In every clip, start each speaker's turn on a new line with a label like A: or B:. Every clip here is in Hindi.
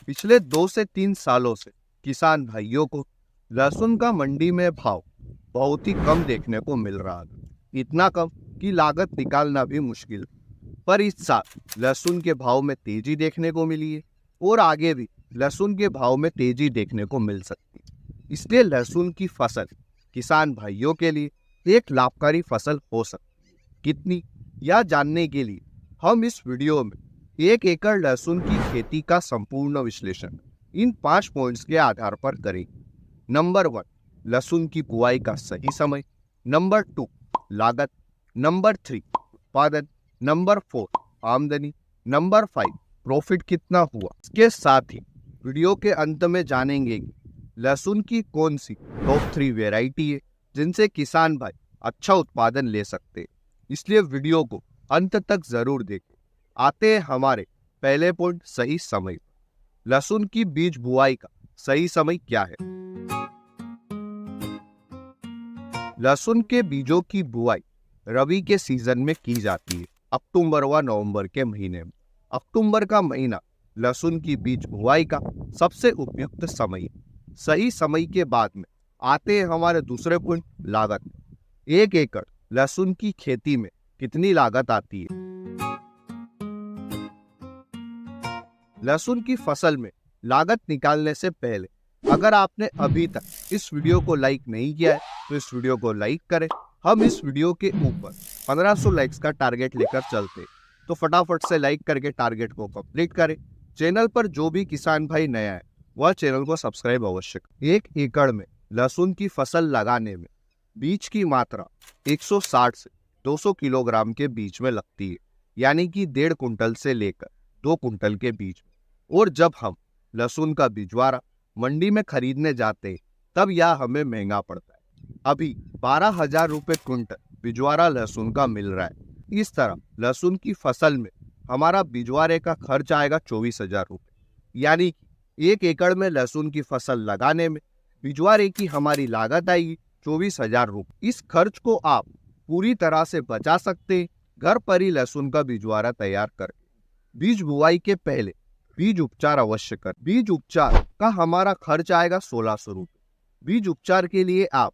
A: पिछले 2 से 3 सालों से किसान भाइयों को लहसुन का मंडी में भाव बहुत ही कम देखने को मिल रहा था। इतना कम कि लागत निकालना भी मुश्किल। पर इस साल लहसुन के भाव में तेजी देखने को मिली है और आगे भी लहसुन के भाव में तेजी देखने को मिल सकती है। इसलिए लहसुन की फसल किसान भाइयों के लिए एक लाभकारी फसल हो सकती है। कितनी, यह जानने के लिए हम इस वीडियो में 1 एकड़ लहसुन की खेती का संपूर्ण विश्लेषण इन 5 पॉइंट्स के आधार पर करेंगे। नंबर 1, लहसुन की बुआई का सही समय। नंबर 2, लागत। नंबर 3, उत्पादन। नंबर 4, आमदनी। नंबर 5, प्रॉफिट कितना हुआ। इसके साथ ही वीडियो के अंत में जानेंगे कि लहसुन की कौन सी टॉप 3 वेराइटी है जिनसे किसान भाई अच्छा उत्पादन ले सकते हैं। इसलिए वीडियो को अंत तक जरूर देखें। आते हैं हमारे पहले पॉइंट, सही समय। लहसुन की बीज बुआई का सही समय क्या है। लहसुन के बीजों की बुआई रबी के सीजन में की जाती है, अक्टूबर व नवंबर के महीने में। अक्टूबर का महीना लहसुन की बीज बुआई का सबसे उपयुक्त समय है। सही समय के बाद में आते हैं हमारे दूसरे पॉइंट, लागत। 1 एकड़ लहसुन की खेती में कितनी लागत आती है। लहसुन की फसल में लागत निकालने से पहले अगर आपने अभी तक इस वीडियो को लाइक नहीं किया है तो इस वीडियो को लाइक करें। हम इस वीडियो के ऊपर 1500 लाइक्स का टारगेट लेकर चलते हैं, तो फटाफट से लाइक करके टारगेट को कंप्लीट करें। चैनल पर जो भी किसान भाई नया है वह चैनल को सब्सक्राइब अवश्य करें। 1 एकड़ में लहसुन की फसल लगाने में बीज की मात्रा 160 से 200 किलोग्राम के बीच में लगती है, यानी कि 1.5 कुंटल से लेकर 2 कुंटल के बीच में। और जब हम लहसुन का बिजवारा मंडी में खरीदने जाते हैं तब यह हमें महंगा पड़ता है। अभी 12,000 रुपये क्विंटल बिजवारा लहसुन का मिल रहा है। इस तरह लहसुन की फसल में हमारा बिजवारे का खर्च आएगा 24,000 रुपये, यानी कि 1 एकड़ में लहसुन की फसल लगाने में बिजवारे की हमारी लागत आएगी 24,000 रुपये। इस खर्च को आप पूरी तरह से बचा सकते हैं घर पर ही लहसुन का बिजवारा तैयार करके। बीज बुआई के पहले बीज उपचार अवश्य कर। बीज उपचार का हमारा खर्च आएगा 1,600 रुपये। बीज उपचार के लिए आप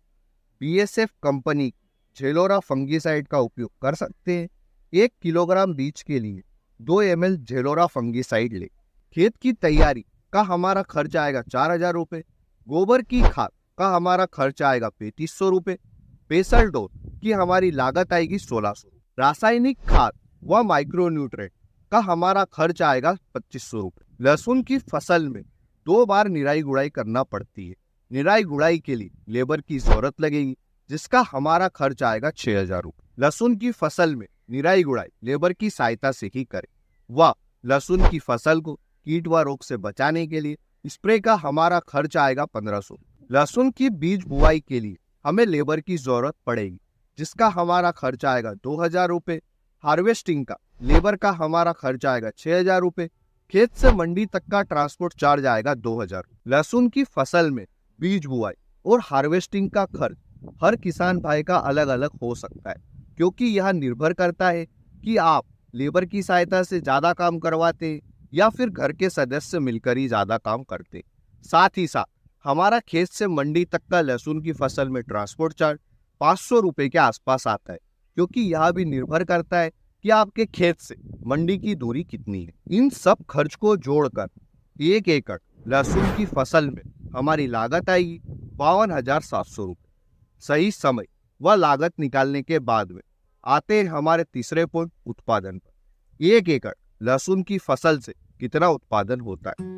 A: BSF कंपनी झेलोरा फंगीसाइड का उपयोग कर सकते हैं। 1 किलोग्राम बीज के लिए 2 ml झेलोरा फंगीसाइड ले। खेत की तैयारी का हमारा खर्च आएगा 4,000 रुपये। गोबर की खाद का हमारा खर्च आएगा 3,500 रुपये। बेसल डोज की हमारी लागत आएगी 1,600। रासायनिक खाद व माइक्रोन्यूट्रेंट का हमारा खर्च आएगा 2,500 रुपये। लहसुन की फसल में 2 बार निराई गुड़ाई करना पड़ती है। निराई गुड़ाई के लिए लेबर की जरूरत लगेगी, जिसका हमारा खर्च आएगा 6,000 रुपये। लहसुन की फसल में निराई गुड़ाई लेबर की सहायता से ही करें। व लहसुन की फसल को कीट व रोग से बचाने के लिए स्प्रे का हमारा खर्च आएगा 1,500। लहसुन की बीज बुआई के लिए हमें लेबर की जरूरत पड़ेगी, जिसका हमारा खर्च आएगा 2,000 रुपये। हार्वेस्टिंग का लेबर का हमारा खर्च आएगा 6,000 रुपये। खेत से मंडी तक का ट्रांसपोर्ट चार्ज आएगा 2,000। लहसुन की फसल में बीज बुआई और हार्वेस्टिंग का खर्च हर किसान भाई का अलग अलग हो सकता है, क्योंकि यह निर्भर करता है कि आप लेबर की सहायता से ज्यादा काम करवाते हैं या फिर घर के सदस्य मिलकर ही ज्यादा काम करते। साथ ही साथ हमारा खेत से मंडी तक का लहसुन की फसल में ट्रांसपोर्ट चार्ज 500 रुपये के आसपास आता है, क्योंकि यह भी निर्भर करता है कि आपके खेत से मंडी की दूरी कितनी है। इन सब खर्च को जोड़कर 1 एकड़ लहसुन की फसल में हमारी लागत आएगी 52,700 रुपये। सही समय व लागत निकालने के बाद में आते हैं हमारे तीसरे पॉइंट, उत्पादन पर। 1 एकड़ लहसुन की फसल से कितना उत्पादन होता है।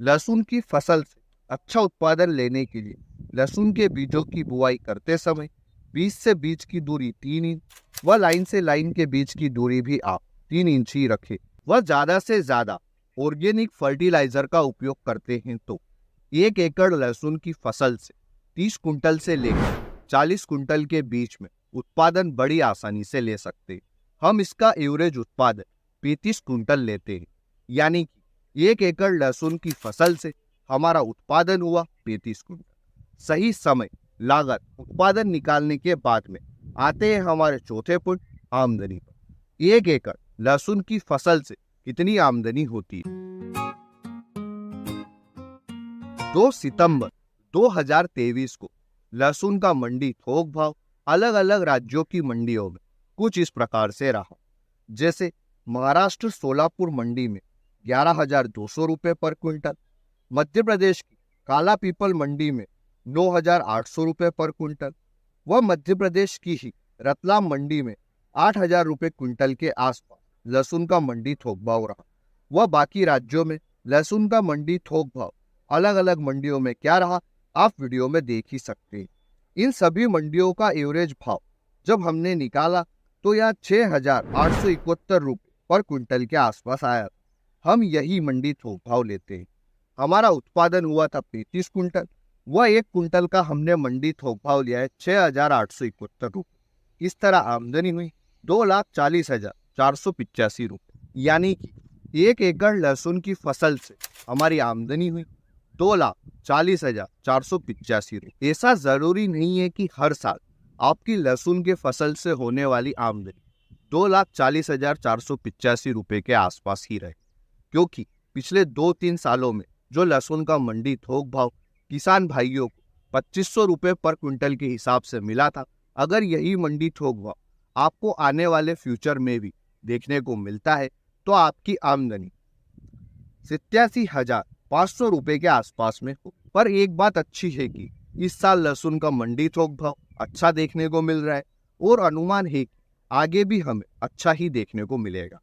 A: लहसुन की फसल से अच्छा उत्पादन लेने के लिए लहसुन के बीजों की बुआई करते समय बीज से बीज की दूरी 3 इंच व लाइन से लाइन के बीच की दूरी भी आप 3 इंच ही रखें। वह ज्यादा से ज्यादा ऑर्गेनिक फर्टिलाइजर का उपयोग करते हैं तो 1 एकड़ लहसुन की फसल से 30 कुंटल से लेकर 40 कुंटल के बीच में उत्पादन बड़ी आसानी से ले सकते हैं। हम इसका एवरेज उत्पादन 35 कुंटल लेते हैं, यानी कि 1 एकड़ लहसुन की फसल से हमारा उत्पादन हुआ 35 कुंटल। सही समय, लागत, उत्पादन निकालने के बाद में आते हैं हमारे चौथे पॉइंट, आमदनी पर। 1 एकड़ लहसुन की फसल से कितनी आमदनी होती है। 2 सितंबर 2023 को लहसुन का मंडी थोक भाव अलग अलग राज्यों की मंडियों में कुछ इस प्रकार से रहा। जैसे महाराष्ट्र सोलापुर मंडी में 11,200 रुपये पर क्विंटल, मध्य प्रदेश की काला पीपल मंडी में 9,800 रुपये पर क्विंटल व मध्य प्रदेश की ही रतलाम मंडी में 8,000 रुपये क्विंटल के आसपास लहसुन का मंडी थोक भाव रहा। वह बाकी राज्यों में लहसुन का मंडी थोक भाव अलग अलग मंडियों में क्या रहा आप वीडियो में देख ही सकते हैं। इन सभी मंडियों का एवरेज भाव जब हमने निकाला तो यह 6,871 रुपये पर क्विंटल के आसपास आया। हम यही मंडी थोक भाव लेते हैं। हमारा उत्पादन हुआ था 35 कुंटल, वह 1 कुंटल का हमने मंडी थोक भाव लिया है 6,871 रुपये। इस तरह आमदनी हुई 2,40,485 रुपये। यानी कि 1 एकड़ लहसुन की फसल से हमारी आमदनी हुई 2,40,485 रुपये। ऐसा जरूरी नहीं है कि हर साल आपकी लहसुन के फसल से होने वाली आमदनी 2,40,485 रुपये के आसपास ही रहे, क्योंकि पिछले 2-3 सालों में जो लहसुन का मंडी थोक भाव किसान भाइयों को 2,500 रुपये पर क्विंटल के हिसाब से मिला था, अगर यही मंडी थोक भाव आपको आने वाले फ्यूचर में भी देखने को मिलता है तो आपकी आमदनी 87,500 रुपये के आसपास में हो। पर एक बात अच्छी है कि इस साल लहसुन का मंडी थोक भाव अच्छा देखने को मिल रहा है और अनुमान है कि आगे भी हमें अच्छा ही देखने को मिलेगा।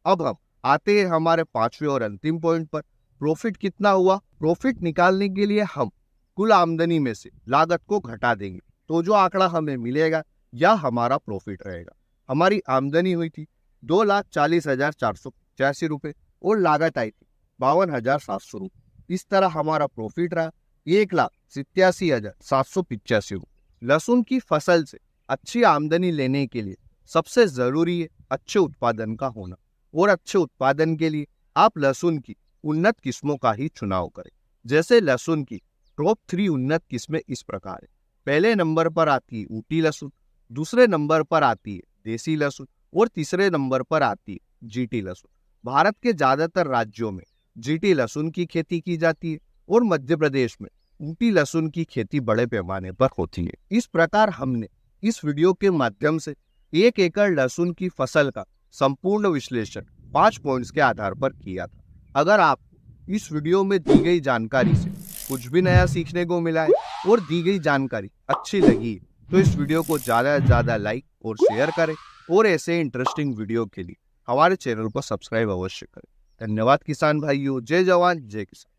A: अब हम आते हैं हमारे 5वें और अंतिम पॉइंट पर, प्रॉफिट कितना हुआ। प्रॉफिट निकालने के लिए हम कुल आमदनी में से लागत को घटा देंगे तो जो आंकड़ा हमें मिलेगा यह हमारा प्रॉफिट रहेगा। हमारी आमदनी हुई थी 2,40,485 रुपये और लागत आई थी 52,700 रुपये। इस तरह हमारा प्रॉफिट रहा 1,87,785 रुपये। लहसुन की फसल से अच्छी आमदनी लेने के लिए सबसे जरूरी है अच्छे उत्पादन का होना, और अच्छे उत्पादन के लिए आप लहसुन की उन्नत किस्मों का ही चुनाव करें। जैसे लहसुन की टॉप 3 उन्नत किस्में इस प्रकार है। पहले नंबर पर आती है ऊटी लहसुन, दूसरे नंबर पर आती है देसी लहसुन और तीसरे नंबर पर आती है जीटी लहसुन। भारत के ज्यादातर राज्यों में जीटी लहसुन की खेती की जाती है और मध्य प्रदेश में ऊटी लहसुन की खेती बड़े पैमाने पर होती है। इस प्रकार हमने इस वीडियो के माध्यम से 1 एकड़ लहसुन की फसल का संपूर्ण विश्लेषण 5 पॉइंट्स के आधार पर किया था। अगर आपको इस वीडियो में दी गई जानकारी से कुछ भी नया सीखने को मिला है और दी गई जानकारी अच्छी लगी तो इस वीडियो को ज़्यादा से ज़्यादा लाइक और शेयर करें और ऐसे इंटरेस्टिंग वीडियो के लिए हमारे चैनल को सब्सक्राइब अवश्य करें। धन्यवाद किसान भाइयों। जय जवान जय किसान।